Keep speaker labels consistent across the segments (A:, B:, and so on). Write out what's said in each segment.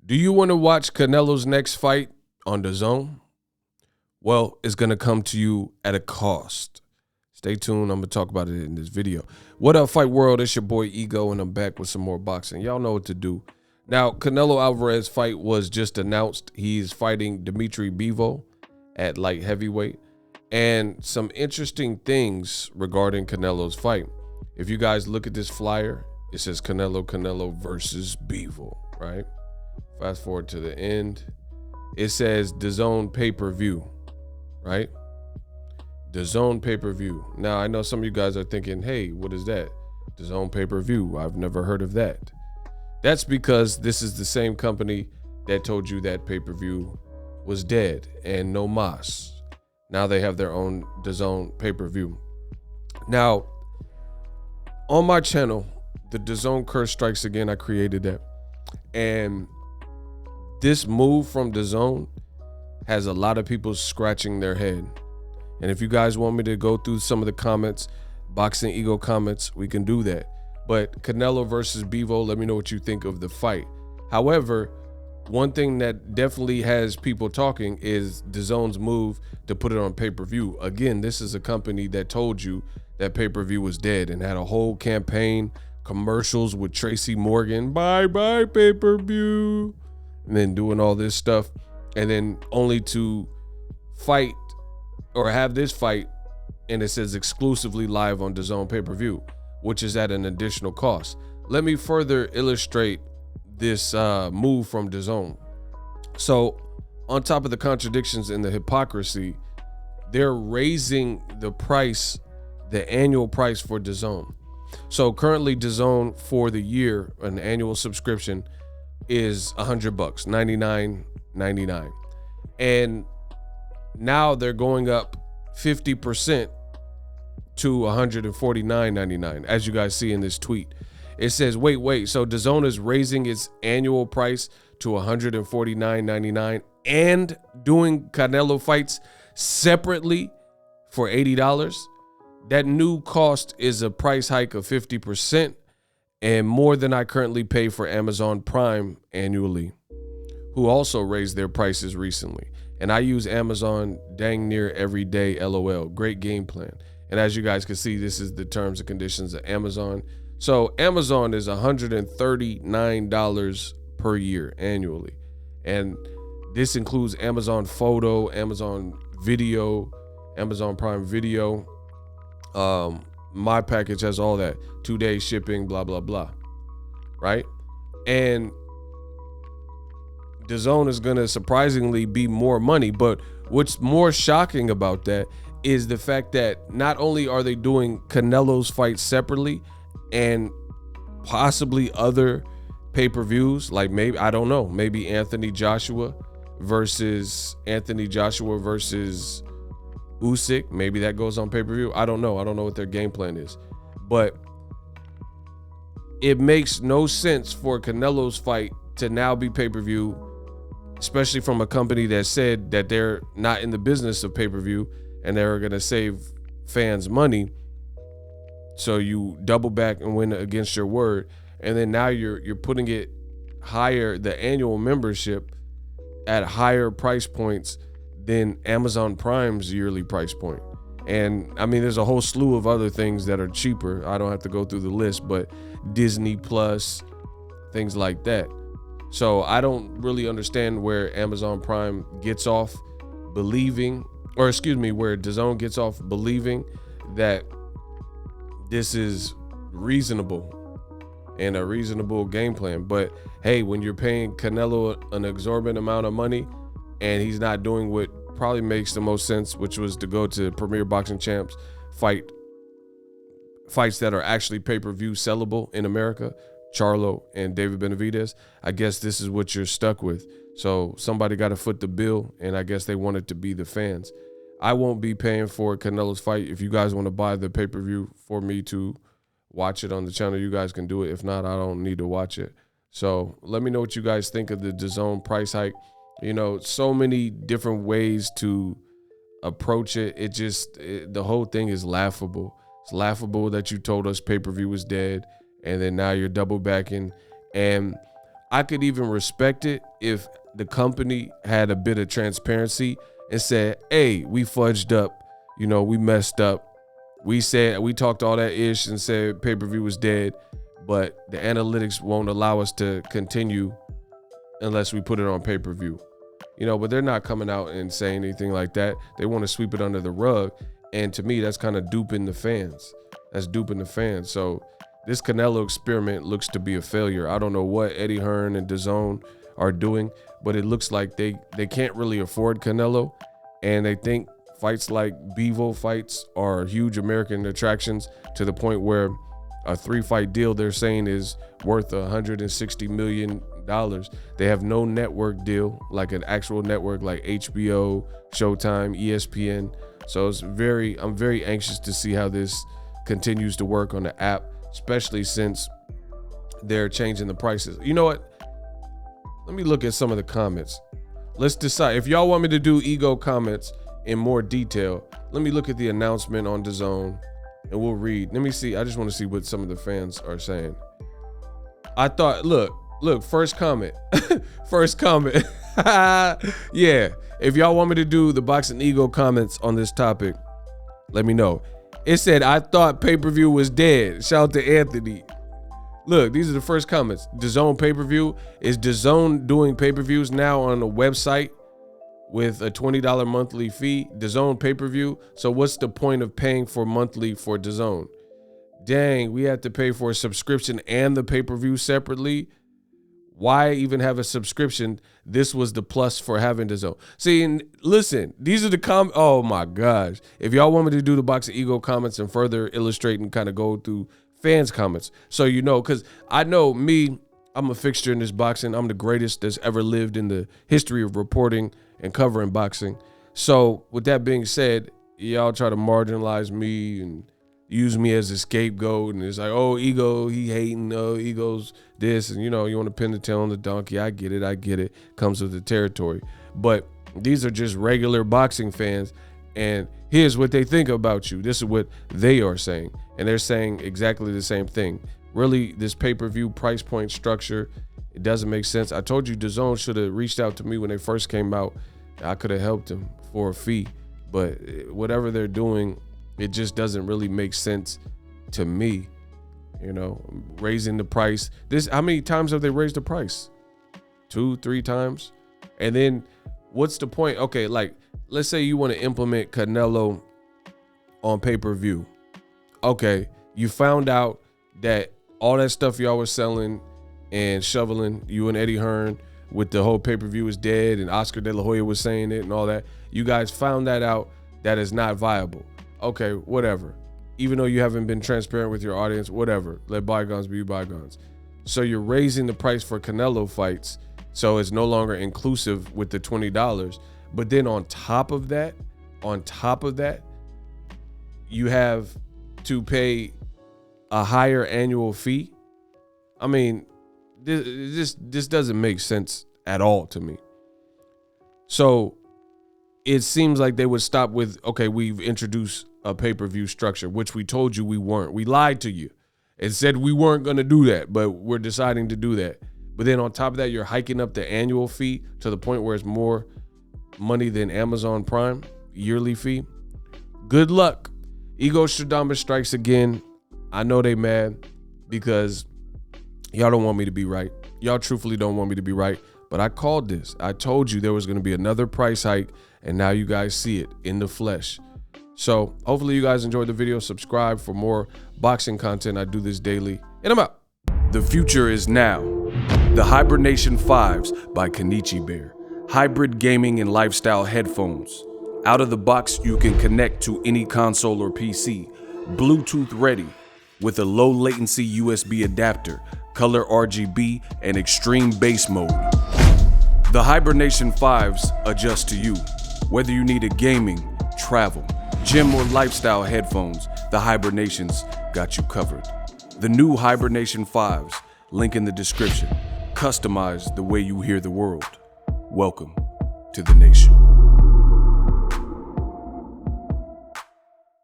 A: Do you want to watch Canelo's next fight on DAZN? Well, it's going to come to you at a cost. Stay tuned. I'm going to talk about it in this video. What up, Fight World? It's your boy Ego, and I'm back with some more boxing. Y'all know what to do. Now, Canelo Alvarez fight was just announced. He's fighting Dimitri Bivol at light heavyweight. And some interesting things regarding Canelo's fight. If you guys look at this flyer, it says Canelo versus Bivol, right? Fast forward to the end. It says DAZN pay-per-view, right? DAZN pay-per-view. Now, I know some of you guys are thinking, hey, what is that? DAZN pay-per-view. I've never heard of that. That's because this is the same company that told you that pay-per-view was dead and no mas. Now they have their own DAZN pay-per-view. Now, on my channel, the DAZN curse strikes again. I created that. And this move from DAZN has a lot of people scratching their head. And if you guys want me to go through some of the comments, Boxing Ego comments, we can do that. But Canelo versus Bivol, let me know what you think of the fight. However, one thing that definitely has people talking is DAZN's move to put it on pay-per-view. Again, this is a company that told you that pay-per-view was dead and had a whole campaign, commercials with Tracy Morgan, bye-bye pay-per-view, and then doing all this stuff, and then only to fight or have this fight, and it says exclusively live on DAZN pay-per-view, which is at an additional cost. Let me further illustrate this move from DAZN. So on top of the contradictions and the hypocrisy, they're raising the price, the annual price for DAZN. So currently DAZN for the year, an annual subscription is $100, $99.99. And now they're going up 50% to $149.99, as you guys see in this tweet. It says, wait, so DAZN is raising its annual price to $149.99 and doing Canelo fights separately for $80. That new cost is a price hike of 50% and more than I currently pay for Amazon Prime annually, who also raised their prices recently. And I use Amazon dang near every day, LOL. Great game plan. And as you guys can see, this is the terms and conditions of Amazon. So Amazon is $139 per year annually. And this includes Amazon Photo, Amazon Video, Amazon Prime Video. My package has all that. 2-day shipping, blah, blah, blah. Right? And DAZN is going to surprisingly be more money. But what's more shocking about that is the fact that not only are they doing Canelo's fight separately and possibly other pay-per-views, like maybe, I don't know, maybe Anthony Joshua versus Usyk, maybe that goes on pay-per-view. I don't know what their game plan is, but it makes no sense for Canelo's fight to now be pay-per-view, especially from a company that said that they're not in the business of pay-per-view and they're going to save fans money. So you double back and win against your word, and then now you're putting it higher, the annual membership at higher price points than Amazon Prime's yearly price point. And I mean, there's a whole slew of other things that are cheaper. I don't have to go through the list, but Disney Plus, things like that. So I don't really understand where Amazon Prime gets off believing, or excuse me, where DAZN gets off believing that this is reasonable and a reasonable game plan. But hey, when you're paying Canelo an exorbitant amount of money and he's not doing what probably makes the most sense, which was to go to Premier Boxing Champs, fights that are actually pay-per-view sellable in America, Charlo and David Benavidez, I guess this is what you're stuck with. So somebody got to foot the bill, and I guess they want it to be the fans. I won't be paying for Canelo's fight. If you guys want to buy the pay-per-view for me to watch it on the channel, you guys can do it. If not, I don't need to watch it. So let me know what you guys think of the DAZN price hike. You know, so many different ways to approach it. The whole thing is laughable. It's laughable that you told us pay-per-view was dead, and then now you're double backing. And I could even respect it if the company had a bit of transparency and said, hey, we fudged up, you know, we messed up. We talked all that ish and said pay-per-view was dead, but the analytics won't allow us to continue unless we put it on pay-per-view. You know, but they're not coming out and saying anything like that. They want to sweep it under the rug. And to me, that's kind of duping the fans. That's duping the fans. So this Canelo experiment looks to be a failure. I don't know what Eddie Hearn and DAZN are doing, but it looks like they can't really afford Canelo. And they think fights like Bevo fights are huge American attractions to the point where a 3-fight deal they're saying is worth $160 million. They have no network deal, like an actual network like HBO, Showtime, ESPN. So I'm very anxious to see how this continues to work on the app, especially since they're changing the prices. You know what? Let me look at some of the comments. Let's decide. If y'all want me to do ego comments in more detail, let me look at the announcement on DAZN and we'll read. Let me see. I just want to see what some of the fans are saying. I thought, look, first comment. First comment. Yeah. If y'all want me to do the boxing ego comments on this topic, let me know. It said, I thought pay-per-view was dead. Shout out to Anthony. Look, these are the first comments. DAZN pay-per-view. Is DAZN doing pay-per-views now on a website with a $20 monthly fee? DAZN pay-per-view. So what's the point of paying for monthly for DAZN? Dang, we had to pay for a subscription and the pay-per-view separately. Why even have a subscription? This was the plus for having DAZN. See, and listen, these are the oh my gosh. If y'all want me to do the boxing ego comments and further illustrate and kind of go through fans' comments, so you know, because I know me, I'm a fixture in this boxing. I'm the greatest that's ever lived in the history of reporting and covering boxing. So with that being said, y'all try to marginalize me and use me as a scapegoat, and it's like, oh, ego, he hating, oh, ego's this, and you know, you want to pin the tail on the donkey. I get it. Comes with the territory. But these are just regular boxing fans, and here's what they think about you. This is what they are saying, and they're saying exactly the same thing. Really, this pay-per-view price point structure, it doesn't make sense. I told you DAZN should have reached out to me when they first came out. I could have helped them for a fee, but whatever they're doing, it just doesn't really make sense to me. You know, raising the price. How many times have they raised the price? 2-3 times? And then what's the point? Okay, like, let's say you want to implement Canelo on pay-per-view. Okay, you found out that all that stuff y'all was selling and shoveling, you and Eddie Hearn, with the whole pay-per-view is dead, and Oscar De La Hoya was saying it and all that. You guys found that out, that is not viable. Okay, whatever. Even though you haven't been transparent with your audience, whatever. Let bygones be bygones. So you're raising the price for Canelo fights, so it's no longer inclusive with the $20. But then on top of that, you have to pay a higher annual fee. I mean, this doesn't make sense at all to me. So it seems like they would stop with, okay, we've introduced a pay-per-view structure, which we told you we weren't. We lied to you and said we weren't going to do that, but we're deciding to do that. But then on top of that, you're hiking up the annual fee to the point where it's more money than Amazon Prime yearly fee. Good luck. Ego Stradamus strikes again. I know they mad because y'all don't want me to be right. Y'all truthfully don't want me to be right, but I called this. I told you there was going to be another price hike, and now you guys see it in the flesh. So hopefully you guys enjoyed the video. Subscribe for more boxing content. I do this daily, and I'm out. The future is now. The Hibernation 5s by Kenichi Bear. Hybrid gaming and lifestyle headphones. Out of the box, you can connect to any console or PC. Bluetooth ready with a low latency USB adapter, color RGB, and extreme bass mode. The Hibernation 5s adjust to you. Whether you need a gaming, travel, gym, or lifestyle headphones, the Hibernations got you covered. The new Hibernation 5s, link in the description. Customize the way you hear the world. Welcome to the nation.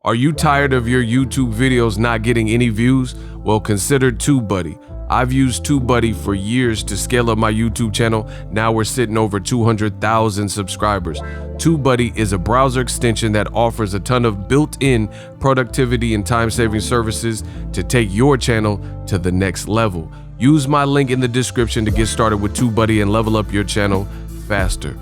A: Are you tired of your YouTube videos not getting any views? Well, consider TubeBuddy. I've used TubeBuddy for years to scale up my YouTube channel. Now we're sitting over 200,000 subscribers. TubeBuddy is a browser extension that offers a ton of built-in productivity and time-saving services to take your channel to the next level. Use my link in the description to get started with TubeBuddy and level up your channel faster.